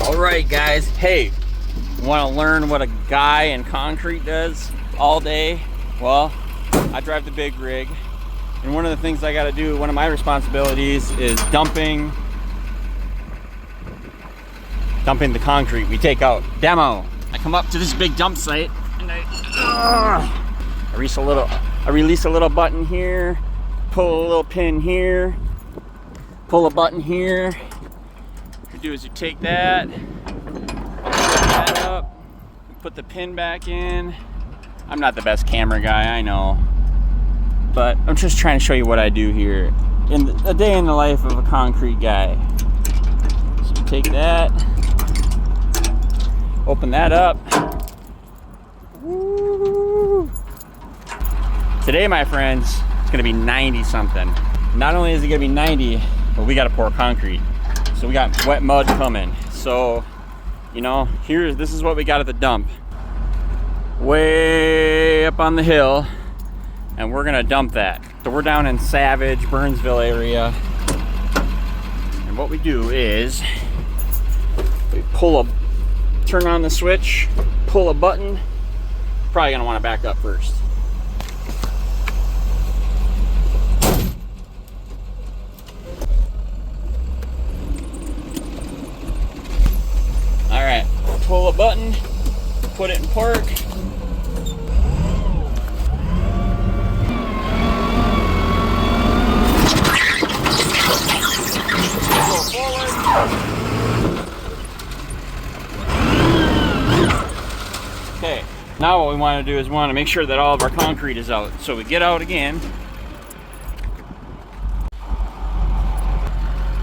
All right, guys. Hey, want to learn what a guy in concrete does all day? Well, I drive the big rig, and one of the things I got to do, one of my responsibilities, is dumping the concrete we take out. Demo. I come up to this big dump site, and I release a little button here, pull a little pin here, pull a button here. What you do is you take that, up, put the pin back in. I'm not the best camera guy, I know, but I'm just trying to show you what I do here in a day in the life of a concrete guy. So you take that, open that up. Woo. Today, my friends, it's gonna be 90 something. Not only is it gonna be 90, but we gotta pour concrete. So we got wet mud coming. So, you know, this is what we got at the dump. Way up on the hill, and we're gonna dump that. So we're down in Savage, Burnsville area. And what we do is, we turn on the switch, pull a button. Probably gonna wanna back up first. All right, pull a button, put it in park. Go forward. Okay, now what we want to do is we want to make sure that all of our concrete is out. So we get out again.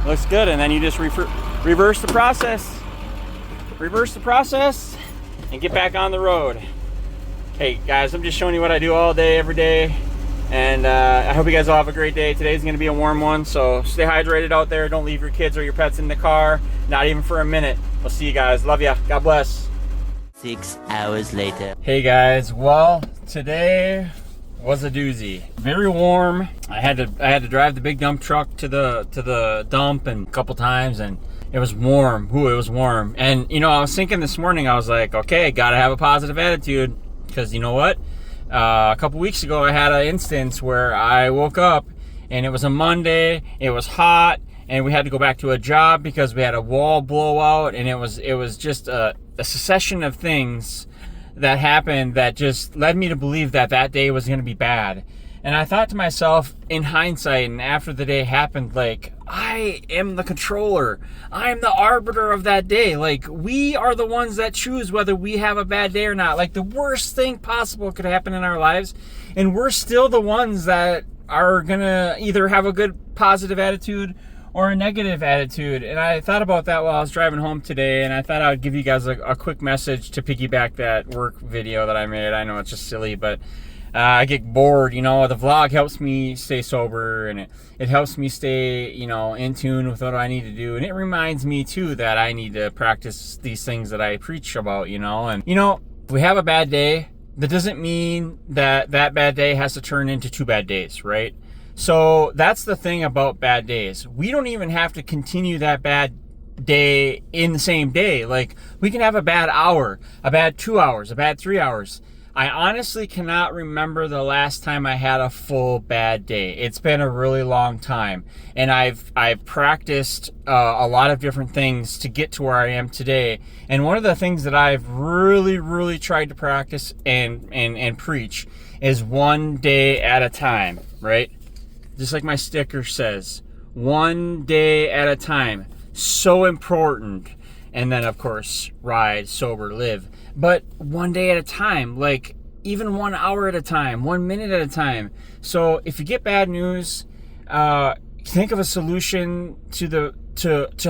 Looks good, and then you just reverse the process. Reverse the process and get back on the road. Hey guys, I'm just showing you what I do all day, every day. And I hope you guys all have a great day. Today's gonna be a warm one, so stay hydrated out there. Don't leave your kids or your pets in the car, not even for a minute. We'll see you guys. Love ya. God bless. 6 hours later. Hey guys, well, today was a doozy. Very warm. I had to drive the big dump truck to the dump and a couple times, and it was warm. Ooh, it was warm. And you know, I was thinking this morning, I was like, okay, gotta have a positive attitude, because you know what? A couple weeks ago, I had an instance where I woke up and it was a Monday, it was hot, and we had to go back to a job because we had a wall blowout, and it was just a succession of things that happened that just led me to believe that that day was going to be bad. And I thought to myself, in hindsight, and after the day happened, like, I am the controller. I'm the arbiter of that day. Like, we are the ones that choose whether we have a bad day or not. Like, the worst thing possible could happen in our lives, and we're still the ones that are gonna either have a good positive attitude or a negative attitude. And I thought about that while I was driving home today, and I thought I would give you guys a quick message to piggyback that work video that I made. I know it's just silly, but I get bored, you know. The vlog helps me stay sober, and it helps me stay, you know, in tune with what I need to do. And it reminds me too that I need to practice these things that I preach about, you know. And you know, if we have a bad day, that doesn't mean that that bad day has to turn into 2 bad days, right? So that's the thing about bad days. We don't even have to continue that bad day in the same day. Like, we can have a bad hour, a bad 2 hours, a bad 3 hours. I honestly cannot remember the last time I had a full bad day. It's been a really long time, and I've practiced a lot of different things to get to where I am today. And one of the things that I've really tried to practice and preach is 1 day at a time, right? Just like my sticker says, 1 day at a time. So important. And then, of course, ride, sober, live. But 1 day at a time, like even 1 hour at a time, 1 minute at a time. So if you get bad news, think of a solution to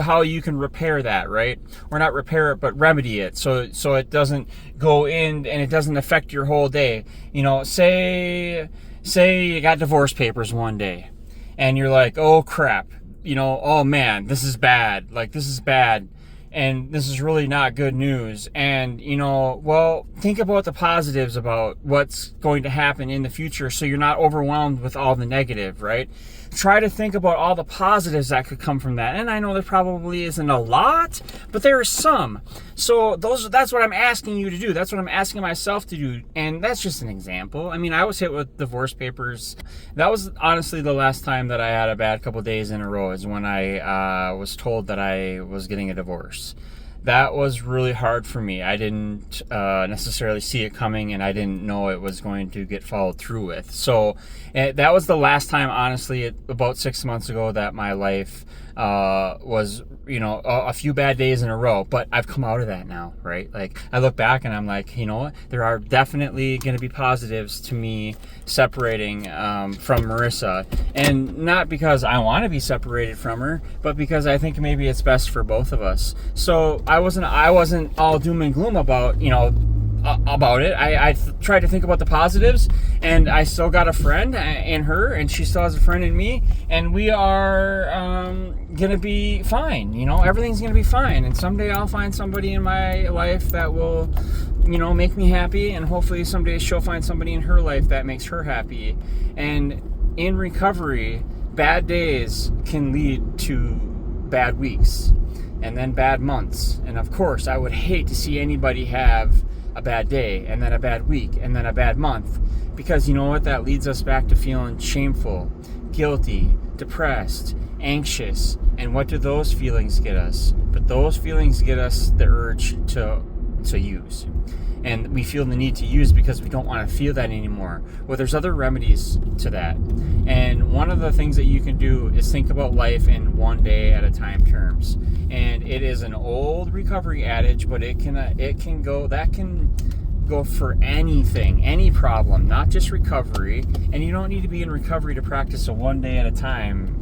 how you can repair that, right? Or not repair it, but remedy it, so it doesn't go in and it doesn't affect your whole day. You know, say you got divorce papers one day, and you're like, oh crap, you know, oh man, this is bad. Like, this is bad. and this is really not good news. And, you know, well, think about the positives about what's going to happen in the future so you're not overwhelmed with all the negative, right? Try to think about all the positives that could come from that. And I know there probably isn't a lot, but there are some. So that's what I'm asking you to do. That's what I'm asking myself to do. And that's just an example. I mean, I was hit with divorce papers. That was honestly the last time that I had a bad couple days in a row, is when I was told that I was getting a divorce. That was really hard for me. I didn't necessarily see it coming, and I didn't know it was going to get followed through with. So that was the last time, honestly, about 6 months ago, that my life was, you know, a few bad days in a row. But I've come out of that now, right? Like, I look back and I'm like, you know what? There are definitely going to be positives to me separating from Marissa. And not because I want to be separated from her, but because I think maybe it's best for both of us. So I wasn't all doom and gloom about, you know, about it. I tried to think about the positives, and I still got a friend in her, and she still has a friend in me, and we are gonna be fine. You know, everything's gonna be fine, and someday I'll find somebody in my life that will, you know, make me happy, and hopefully someday she'll find somebody in her life that makes her happy. And in recovery, bad days can lead to bad weeks, and then bad months. And of course, I would hate to see anybody have a bad day, and then a bad week, and then a bad month, because you know what? That leads us back to feeling shameful, guilty, depressed, anxious. And what do those feelings get us? But those feelings get us the urge to use. And we feel the need to use because we don't want to feel that anymore. Well, there's other remedies to that. And one of the things that you can do is think about life in one day at a time terms. And it is an old recovery adage, but it can go for anything, any problem, not just recovery. And you don't need to be in recovery to practice a one day at a time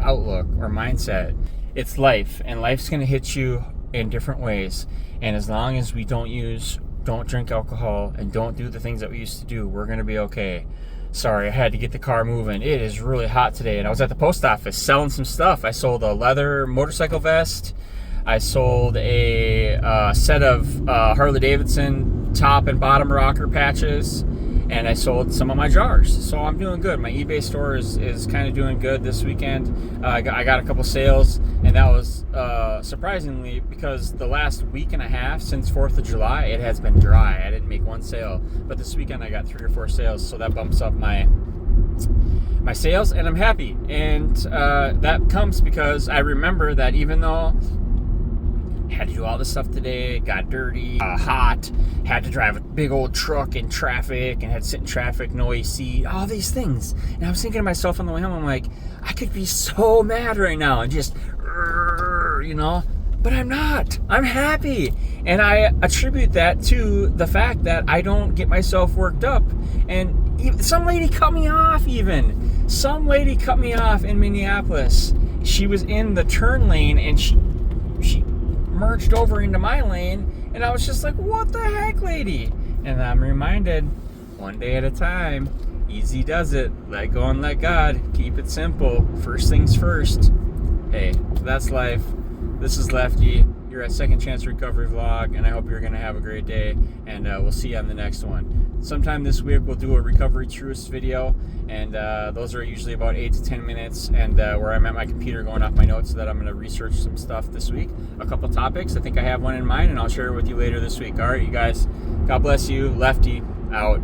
outlook or mindset. It's life, and life's going to hit you in different ways. And as long as we don't drink alcohol and don't do the things that we used to do, we're going to be okay. Sorry, I had to get the car moving. It is really hot today, and I was at the post office selling some stuff. I sold a leather motorcycle vest. I sold a set of Harley-Davidson top and bottom rocker patches, and I sold some of my jars. So I'm doing good. My eBay store is kind of doing good this weekend. I got a couple sales, and that was surprisingly, because the last week and a half since 4th of July, it has been dry. I didn't make one sale, but this weekend I got 3 or 4 sales, so that bumps up my sales, and I'm happy. And that comes because I remember that even though I had to do all this stuff today, got dirty, hot, had to drive a big old truck in traffic, and had to sit in traffic, no AC, all these things. And I was thinking to myself on the way home, I'm like, I could be so mad right now and just, you know, but I'm not. I'm happy. And I attribute that to the fact that I don't get myself worked up. And some lady cut me off even. Some lady cut me off in Minneapolis. She was in the turn lane, and she merged over into my lane, and I was just like, what the heck, lady? And I'm reminded, one day at a time, easy does it, let go and let God, keep it simple, first things first. Hey, that's life. This is Lefty. You're at Second Chance Recovery Vlog, and I hope you're going to have a great day, and we'll see you on the next one. Sometime this week we'll do a recovery truths video, and those are usually about 8 to 10 minutes, and where I'm at my computer going off my notes, so that I'm going to research some stuff this week, a couple topics. I think I have one in mind, and I'll share it with you later this week. All right, you guys, God bless you. Lefty out.